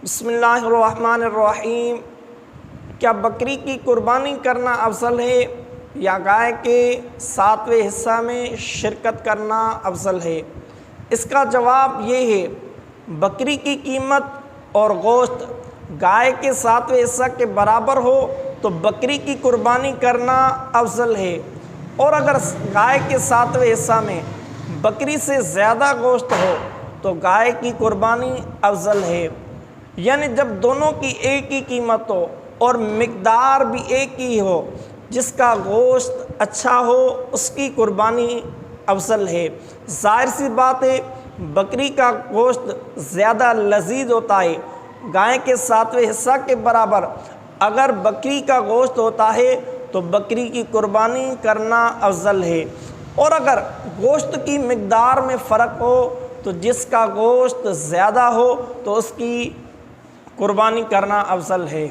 بسم اللہ الرحمن الرحیم۔ کیا بکری کی قربانی کرنا افضل ہے یا گائے کے 7ویں حصہ میں شرکت کرنا افضل ہے؟ اس کا جواب یہ ہے، بکری کی قیمت اور گوشت گائے کے 7ویں حصہ کے برابر ہو تو بکری کی قربانی کرنا افضل ہے، اور اگر گائے کے 7ویں حصہ میں بکری سے زیادہ گوشت ہو تو گائے کی قربانی افضل ہے۔ یعنی جب دونوں کی ایک ہی قیمت ہو اور مقدار بھی ایک ہی ہو، جس کا گوشت اچھا ہو اس کی قربانی افضل ہے۔ ظاہر سی بات ہے، بکری کا گوشت زیادہ لذیذ ہوتا ہے، گائے کے 7ویں حصہ کے برابر اگر بکری کا گوشت ہوتا ہے تو بکری کی قربانی کرنا افضل ہے، اور اگر گوشت کی مقدار میں فرق ہو تو جس کا گوشت زیادہ ہو تو اس کی قربانی کرنا افضل ہے۔